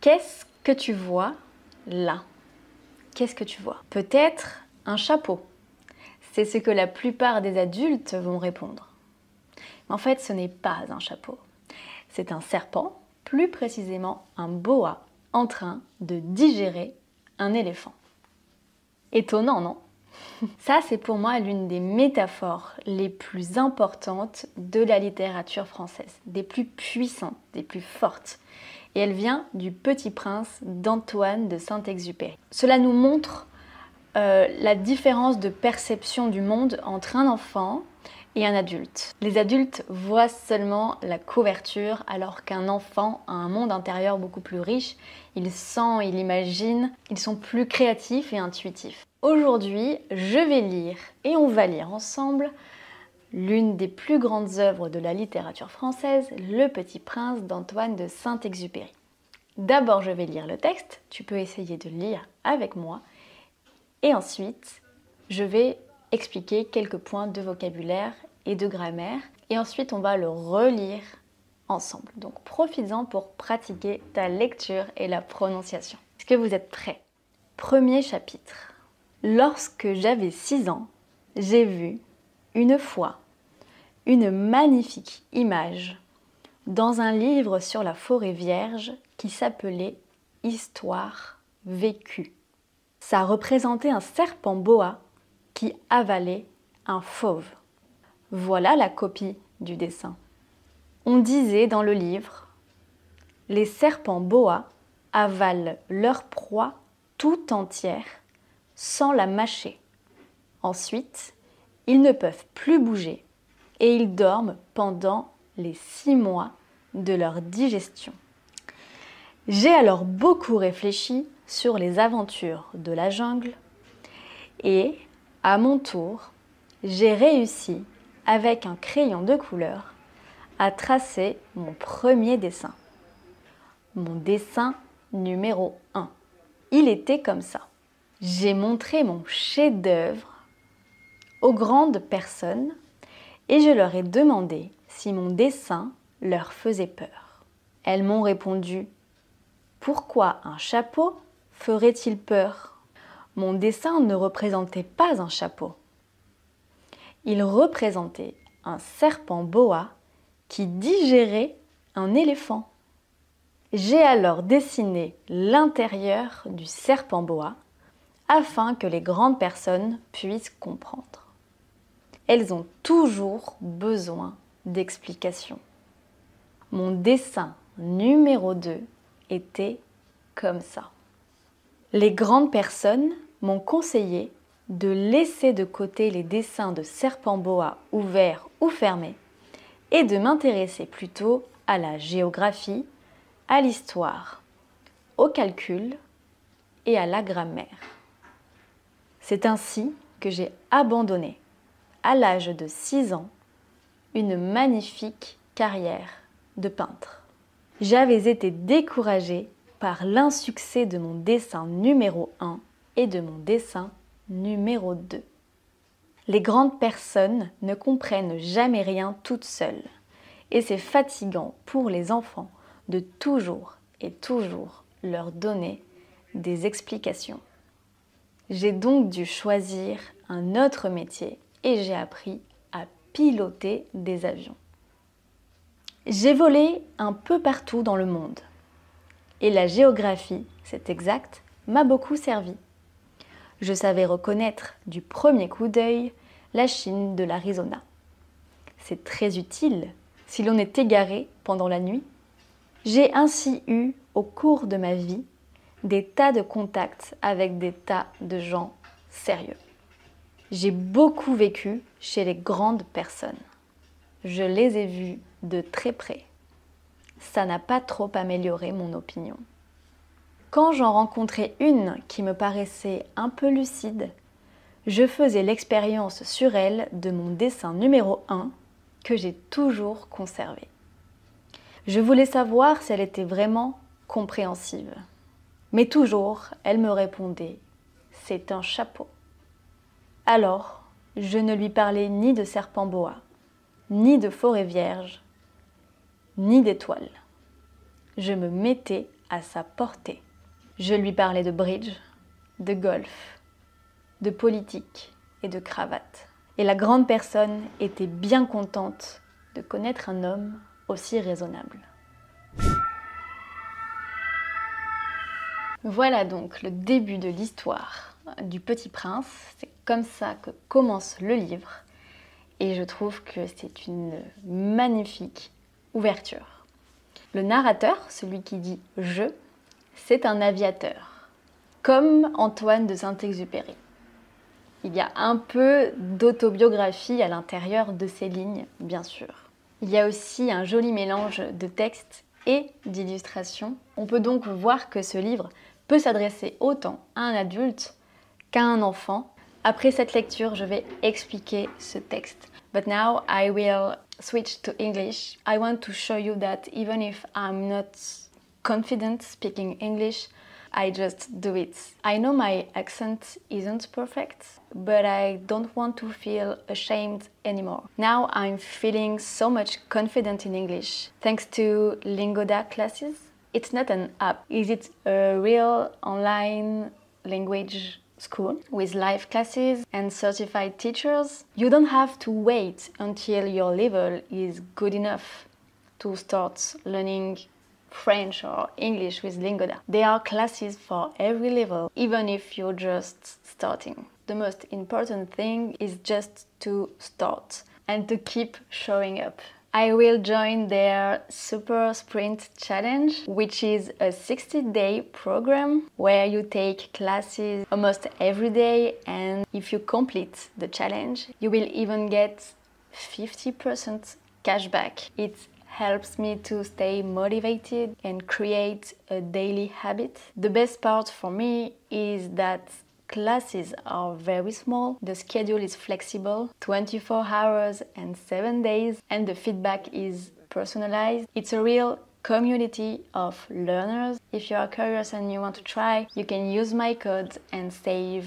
Qu'est-ce que tu vois là? Qu'est-ce que tu vois? Peut-être un chapeau. C'est ce que la plupart des adultes vont répondre. Mais en fait, ce n'est pas un chapeau. C'est un serpent, plus précisément un boa, en train de digérer un éléphant. Étonnant, non? Ça, c'est pour moi l'une des métaphores les plus importantes de la littérature française, des plus puissantes, des plus fortes. Et elle vient du Petit Prince d'Antoine de Saint-Exupéry. Cela nous montre la différence de perception du monde entre un enfant et un adulte. Les adultes voient seulement la couverture alors qu'un enfant a un monde intérieur beaucoup plus riche. Il sent, il imagine, ils sont plus créatifs et intuitifs. Aujourd'hui, je vais lire et on va lire ensemble l'une des plus grandes œuvres de la littérature française, Le Petit Prince d'Antoine de Saint-Exupéry. D'abord, je vais lire le texte, tu peux essayer de lire avec moi, et ensuite, je vais expliquer quelques points de vocabulaire et de grammaire, et ensuite on va le relire ensemble. Donc profites-en pour pratiquer ta lecture et la prononciation. Est-ce que vous êtes prêts? Premier chapitre. Lorsque j'avais 6 ans, j'ai vu, une fois, une magnifique image dans un livre sur la forêt vierge qui s'appelait « Histoire vécue ». Ça représentait un serpent boa qui avalait un fauve. Voilà la copie du dessin. On disait dans le livre « Les serpents boa avalent leur proie tout entière sans la mâcher. Ensuite, ils ne peuvent plus bouger et ils dorment pendant les 6 mois de leur digestion. J'ai alors beaucoup réfléchi sur les aventures de la jungle et, à mon tour, j'ai réussi, avec un crayon de couleur, à tracer mon premier dessin. Mon dessin numéro 1. Il était comme ça. J'ai montré mon chef-d'œuvre aux grandes personnes et je leur ai demandé si mon dessin leur faisait peur. Elles m'ont répondu « Pourquoi un chapeau ferait-il peur ?» Mon dessin ne représentait pas un chapeau. Il représentait un serpent boa qui digérait un éléphant. J'ai alors dessiné l'intérieur du serpent boa afin que les grandes personnes puissent comprendre. Elles ont toujours besoin d'explications. Mon dessin numéro 2 était comme ça. Les grandes personnes m'ont conseillé de laisser de côté les dessins de serpents boa ouverts ou fermés et de m'intéresser plutôt à la géographie, à l'histoire, au calcul et à la grammaire. C'est ainsi que j'ai abandonné, à l'âge de 6 ans, une magnifique carrière de peintre. J'avais été découragée par l'insuccès de mon dessin numéro 1 et de mon dessin numéro 2. Les grandes personnes ne comprennent jamais rien toutes seules et c'est fatigant pour les enfants de toujours et toujours leur donner des explications. J'ai donc dû choisir un autre métier et j'ai appris à piloter des avions. J'ai volé un peu partout dans le monde et la géographie, c'est exact, m'a beaucoup servi. Je savais reconnaître du premier coup d'œil la Chine de l'Arizona. C'est très utile si l'on est égaré pendant la nuit. J'ai ainsi eu, au cours de ma vie, des tas de contacts avec des tas de gens sérieux. J'ai beaucoup vécu chez les grandes personnes. Je les ai vues de très près. Ça n'a pas trop amélioré mon opinion. Quand j'en rencontrais une qui me paraissait un peu lucide, je faisais l'expérience sur elle de mon dessin numéro 1 que j'ai toujours conservé. Je voulais savoir si elle était vraiment compréhensive. Mais toujours, elle me répondait « c'est un chapeau ». Alors, je ne lui parlais ni de serpent boa, ni de forêt vierge, ni d'étoiles. Je me mettais à sa portée. Je lui parlais de bridge, de golf, de politique et de cravate. Et la grande personne était bien contente de connaître un homme aussi raisonnable. Voilà donc le début de l'histoire du Petit Prince. C'est comme ça que commence le livre. Et je trouve que c'est une magnifique ouverture. Le narrateur, celui qui dit « je », c'est un aviateur, comme Antoine de Saint-Exupéry. Il y a un peu d'autobiographie à l'intérieur de ces lignes, bien sûr. Il y a aussi un joli mélange de texte et d'illustrations. On peut donc voir que ce livre peut s'adresser autant à un adulte qu'à un enfant. Après cette lecture, je vais expliquer ce texte. But now I will switch to English. I want to show you that even if I'm not confident speaking English, I just do it. I know my accent isn't perfect, but I don't want to feel ashamed anymore. Now I'm feeling so much confident in English, thanks to Lingoda classes. It's not an app. Is it a real online language school with live classes and certified teachers? You don't have to wait until your level is good enough to start learning French or English with Lingoda. There are classes for every level, even if you're just starting. The most important thing is just to start and to keep showing up. I will join their Super Sprint Challenge, which is a 60-day program where you take classes almost every day, and if you complete the challenge, you will even get 50% cashback. It helps me to stay motivated and create a daily habit. The best part for me is that classes are very small, the schedule is flexible, 24 hours and 7 days, and the feedback is personalized. It's a real community of learners. If you are curious and you want to try, you can use my code and save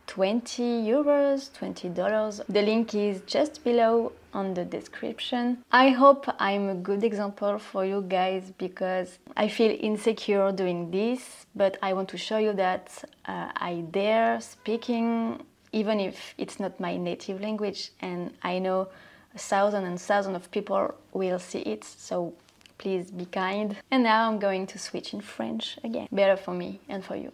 20 euros, $20. The link is just below on the description. I hope I'm a good example for you guys because I feel insecure doing this, but I want to show you that I dare speaking even if it's not my native language, and I know thousands and thousands of people will see it, so please be kind. And now I'm going to switch in French again. Better for me and for you.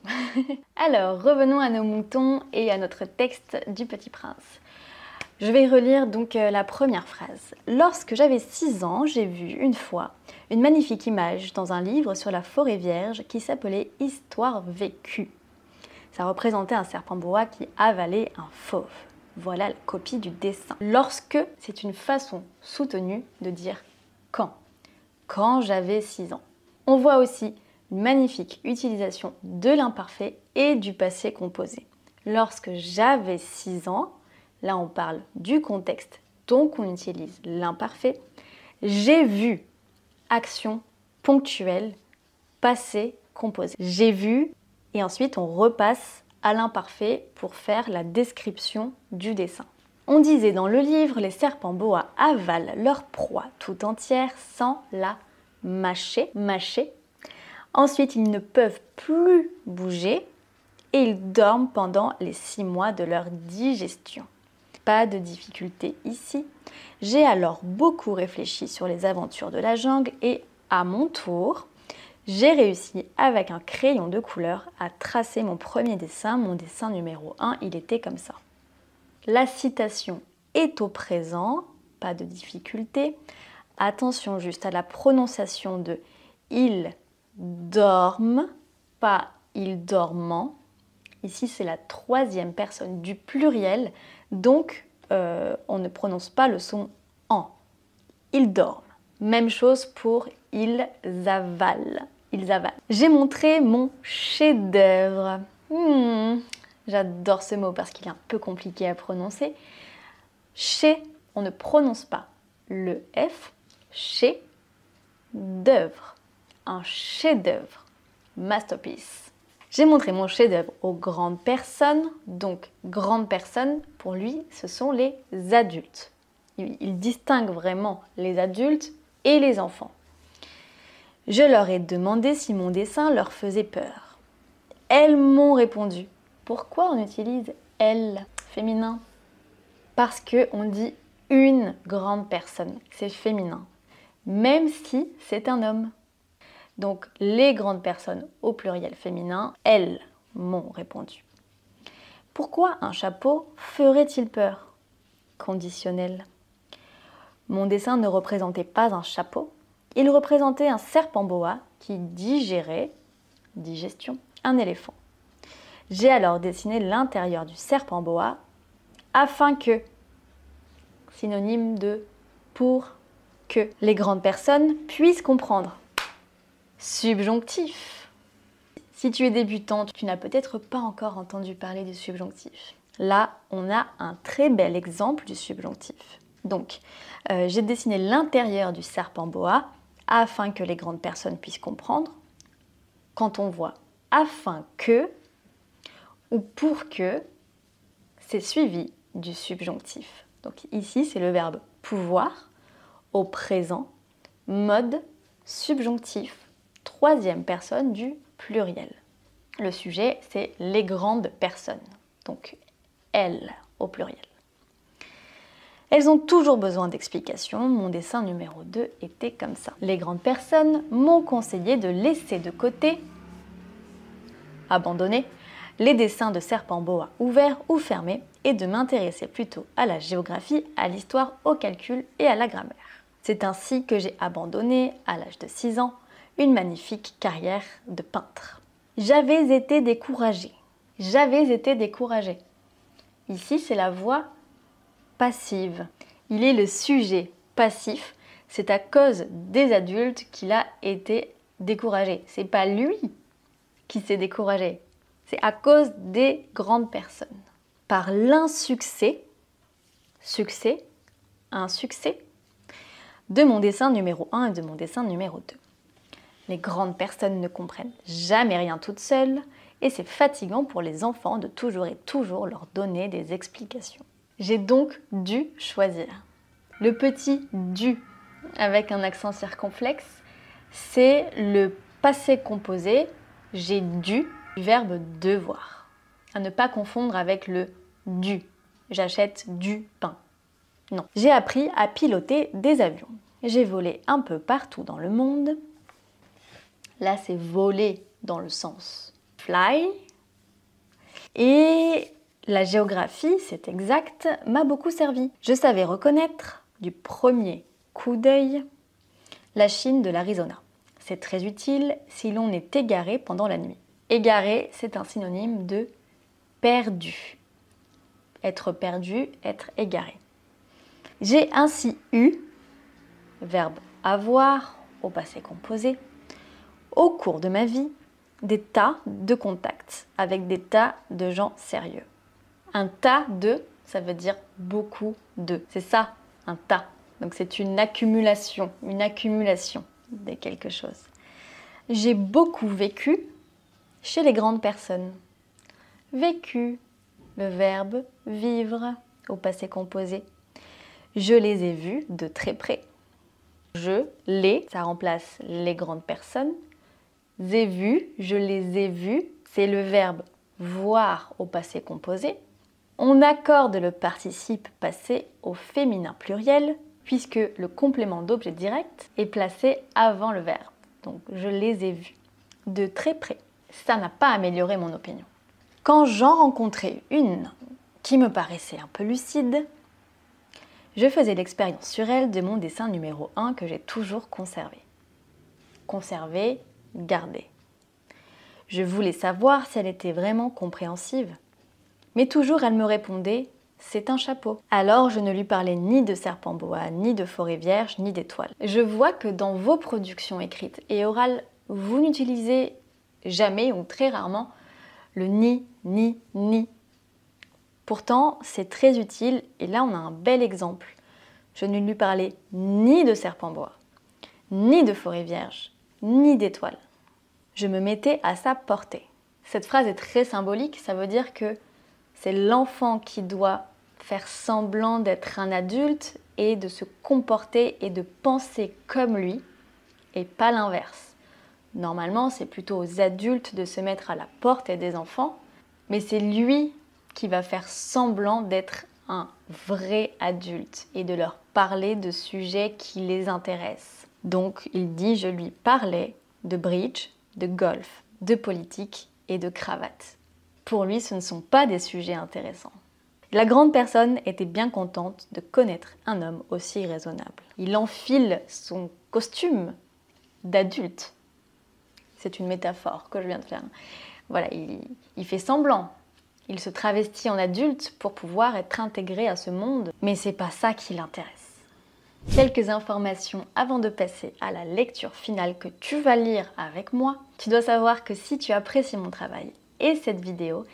Alors, revenons à nos moutons et à notre texte du Petit Prince. Je vais relire donc la première phrase. Lorsque j'avais 6 ans, j'ai vu une fois une magnifique image dans un livre sur la forêt vierge qui s'appelait Histoire vécue. Ça représentait un serpent boa qui avalait un fauve. Voilà la copie du dessin. Lorsque, c'est une façon soutenue de dire quand. Quand j'avais 6 ans. On voit aussi une magnifique utilisation de l'imparfait et du passé composé. Lorsque j'avais 6 ans, là on parle du contexte, donc on utilise l'imparfait. J'ai vu, action ponctuelle, passé composé. J'ai vu, et ensuite on repasse à l'imparfait pour faire la description du dessin. On disait dans le livre, les serpents boa avalent leur proie tout entière sans la mâcher. Ensuite, ils ne peuvent plus bouger et ils dorment pendant les 6 mois de leur digestion. Pas de difficulté ici. J'ai alors beaucoup réfléchi sur les aventures de la jungle et à mon tour, j'ai réussi avec un crayon de couleur à tracer mon premier dessin. Mon dessin numéro 1, il était comme ça. La citation est au présent, pas de difficulté. Attention juste à la prononciation de « ils dorment », pas « ils dormant ». Ici, c'est la 3e personne du pluriel, donc on ne prononce pas le son « en ». Ils dorment. Même chose pour « ils avalent ». Ils avalent. J'ai montré mon chef-d'œuvre. J'adore ce mot parce qu'il est un peu compliqué à prononcer. Chez, on ne prononce pas le F. Chez d'œuvre. Un chef-d'œuvre. Masterpiece. J'ai montré mon chef-d'œuvre aux grandes personnes. Donc, grandes personnes, pour lui, ce sont les adultes. Il distingue vraiment les adultes et les enfants. Je leur ai demandé si mon dessin leur faisait peur. Elles m'ont répondu. Pourquoi on utilise elles féminin? Parce qu'on dit une grande personne, c'est féminin, même si c'est un homme. Donc les grandes personnes au pluriel féminin, elles m'ont répondu. Pourquoi un chapeau ferait-il peur? Conditionnel. Mon dessin ne représentait pas un chapeau, il représentait un serpent boa qui digérait, digestion, un éléphant. J'ai alors dessiné l'intérieur du serpent boa afin que, synonyme de pour que, les grandes personnes puissent comprendre. Subjonctif. Si tu es débutante, tu n'as peut-être pas encore entendu parler du subjonctif. Là, on a un très bel exemple du subjonctif. Donc, j'ai dessiné l'intérieur du serpent boa afin que les grandes personnes puissent comprendre. Quand on voit afin que ou pour que, c'est suivi du subjonctif. Donc ici, c'est le verbe pouvoir au présent, mode subjonctif, troisième personne du pluriel. Le sujet, c'est les grandes personnes, donc elles au pluriel. Elles ont toujours besoin d'explications. Mon dessin numéro 2 était comme ça. Les grandes personnes m'ont conseillé de laisser de côté, abandonner, les dessins de serpents boa ouverts ou fermés et de m'intéresser plutôt à la géographie, à l'histoire, au calcul et à la grammaire. C'est ainsi que j'ai abandonné, à l'âge de 6 ans, une magnifique carrière de peintre. J'avais été découragée. J'avais été découragée. Ici, c'est la voix passive. Il est le sujet passif. C'est à cause des adultes qu'il a été découragé. C'est pas lui qui s'est découragé. C'est à cause des grandes personnes. Par l'insuccès, un succès, de mon dessin numéro 1 et de mon dessin numéro 2. Les grandes personnes ne comprennent jamais rien toutes seules et c'est fatigant pour les enfants de toujours et toujours leur donner des explications. J'ai donc dû choisir. Le petit dû avec un accent circonflexe, c'est le passé composé, j'ai dû, du verbe devoir. À ne pas confondre avec le dû, j'achète du pain. Non. J'ai appris à piloter des avions. J'ai volé un peu partout dans le monde. Là, c'est voler dans le sens fly. Et la géographie, c'est exact, m'a beaucoup servi. Je savais reconnaître du premier coup d'œil la Chine de l'Arizona. C'est très utile si l'on est égaré pendant la nuit. Égaré, c'est un synonyme de perdu. Être perdu, être égaré. J'ai ainsi eu, verbe avoir au passé composé, au cours de ma vie, des tas de contacts avec des tas de gens sérieux. Un tas de, ça veut dire beaucoup de. C'est ça, un tas. Donc c'est une accumulation de quelque chose. J'ai beaucoup vécu chez les grandes personnes. Vécu, le verbe vivre au passé composé. Je les ai vus de très près. Je, les, ça remplace les grandes personnes. Ai vu, je les ai vus, c'est le verbe voir au passé composé. On accorde le participe passé au féminin pluriel puisque le complément d'objet direct est placé avant le verbe. Donc je les ai vus de très près. Ça n'a pas amélioré mon opinion. Quand j'en rencontrais une qui me paraissait un peu lucide, je faisais l'expérience sur elle de mon dessin numéro 1 que j'ai toujours conservé. Conservé, gardé. Je voulais savoir si elle était vraiment compréhensive. Mais toujours elle me répondait « c'est un chapeau ». Alors je ne lui parlais ni de serpent boa, ni de forêt vierge, ni d'étoiles. Je vois que dans vos productions écrites et orales, vous n'utilisez jamais ou très rarement le ni, ni. Pourtant, c'est très utile et là on a un bel exemple. Je ne lui parlais ni de serpent boa, ni de forêt vierge, ni d'étoiles. Je me mettais à sa portée. Cette phrase est très symbolique, ça veut dire que c'est l'enfant qui doit faire semblant d'être un adulte et de se comporter et de penser comme lui et pas l'inverse. Normalement, c'est plutôt aux adultes de se mettre à la portée des enfants, mais c'est lui qui va faire semblant d'être un vrai adulte et de leur parler de sujets qui les intéressent. Donc, il dit « je lui parlais de bridge, de golf, de politique et de cravate ». Pour lui, ce ne sont pas des sujets intéressants. La grande personne était bien contente de connaître un homme aussi raisonnable. Il enfile son costume d'adulte. C'est une métaphore que je viens de faire. Voilà, il fait semblant. Il se travestit en adulte pour pouvoir être intégré à ce monde, mais c'est pas ça qui l'intéresse. Quelques informations avant de passer à la lecture finale que tu vas lire avec moi. Tu dois savoir que si tu apprécies mon travail et cette vidéo,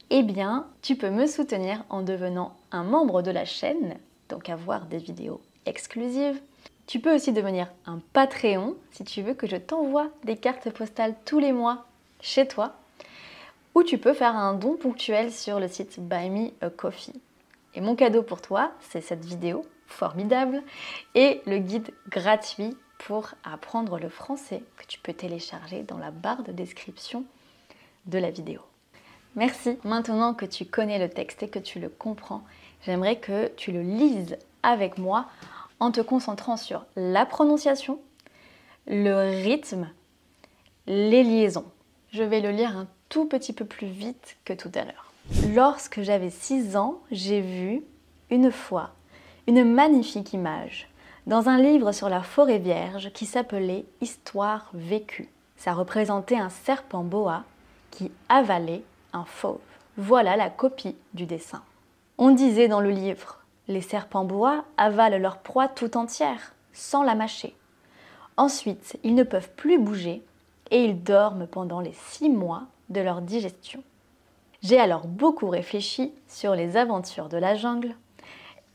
eh bien, tu peux me soutenir en devenant un membre de la chaîne, donc avoir des vidéos exclusives. Tu peux aussi devenir un Patreon si tu veux que je t'envoie des cartes postales tous les mois chez toi. Ou tu peux faire un don ponctuel sur le site Buy Me a Coffee. Et mon cadeau pour toi, c'est cette vidéo formidable et le guide gratuit pour apprendre le français que tu peux télécharger dans la barre de description de la vidéo. Merci. Maintenant que tu connais le texte et que tu le comprends, j'aimerais que tu le lises avec moi en te concentrant sur la prononciation, le rythme, les liaisons. Je vais le lire un tout petit peu plus vite que tout à l'heure. Lorsque j'avais 6 ans, j'ai vu, une fois, une magnifique image dans un livre sur la forêt vierge qui s'appelait « Histoire vécue ». Ça représentait un serpent boa qui avalait un fauve. Voilà la copie du dessin. On disait dans le livre « Les serpents boa avalent leur proie tout entière, sans la mâcher. Ensuite, ils ne peuvent plus bouger et ils dorment pendant les 6 mois de leur digestion. J'ai alors beaucoup réfléchi sur les aventures de la jungle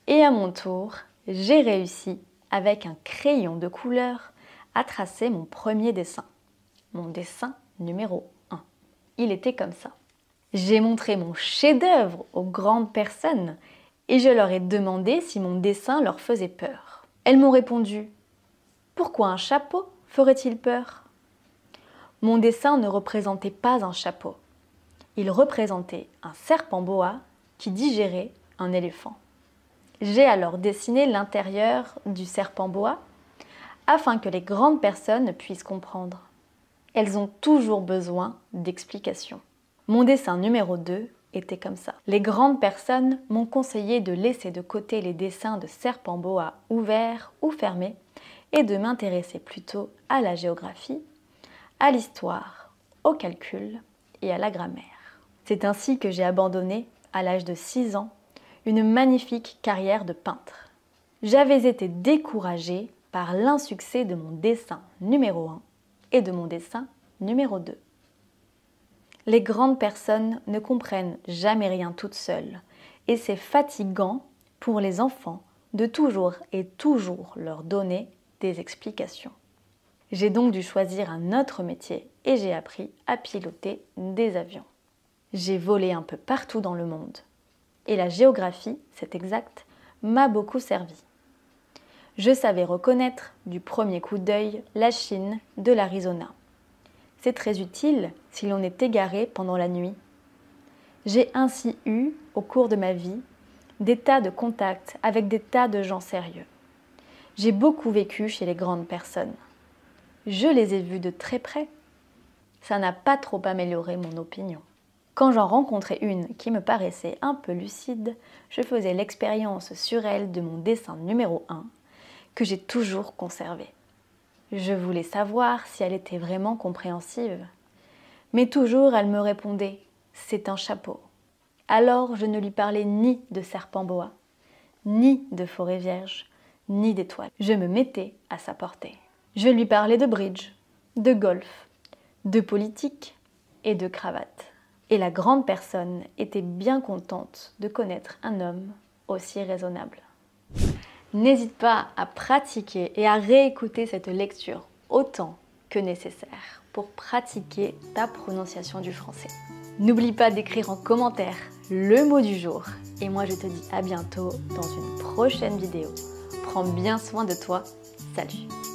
et à mon tour, j'ai réussi avec un crayon de couleur à tracer mon premier dessin. Mon dessin numéro 1. Il était comme ça. J'ai montré mon chef-d'œuvre aux grandes personnes et je leur ai demandé si mon dessin leur faisait peur. Elles m'ont répondu « Pourquoi un chapeau ferait-il peur ?» Mon dessin ne représentait pas un chapeau. Il représentait un serpent boa qui digérait un éléphant. J'ai alors dessiné l'intérieur du serpent boa afin que les grandes personnes puissent comprendre. Elles ont toujours besoin d'explications. Mon dessin numéro 2 était comme ça. Les grandes personnes m'ont conseillé de laisser de côté les dessins de serpents boa ouverts ou fermés et de m'intéresser plutôt à la géographie, à l'histoire, au calcul et à la grammaire. C'est ainsi que j'ai abandonné, à l'âge de 6 ans, une magnifique carrière de peintre. J'avais été découragée par l'insuccès de mon dessin numéro 1 et de mon dessin numéro 2. Les grandes personnes ne comprennent jamais rien toutes seules et c'est fatigant pour les enfants de toujours et toujours leur donner des explications. J'ai donc dû choisir un autre métier et j'ai appris à piloter des avions. J'ai volé un peu partout dans le monde. Et la géographie, c'est exact, m'a beaucoup servi. Je savais reconnaître du premier coup d'œil la Chine de l'Arizona. C'est très utile si l'on est égaré pendant la nuit. J'ai ainsi eu, au cours de ma vie, des tas de contacts avec des tas de gens sérieux. J'ai beaucoup vécu chez les grandes personnes. Je les ai vus de très près. Ça n'a pas trop amélioré mon opinion. Quand j'en rencontrais une qui me paraissait un peu lucide, je faisais l'expérience sur elle de mon dessin numéro 1, que j'ai toujours conservé. Je voulais savoir si elle était vraiment compréhensive. Mais toujours elle me répondait « c'est un chapeau ». Alors je ne lui parlais ni de serpent boa, ni de forêt vierge, ni d'étoiles. Je me mettais à sa portée. Je lui parlais de bridge, de golf, de politique et de cravate. Et la grande personne était bien contente de connaître un homme aussi raisonnable. N'hésite pas à pratiquer et à réécouter cette lecture autant que nécessaire pour pratiquer ta prononciation du français. N'oublie pas d'écrire en commentaire le mot du jour et moi je te dis à bientôt dans une prochaine vidéo. Prends bien soin de toi. Salut!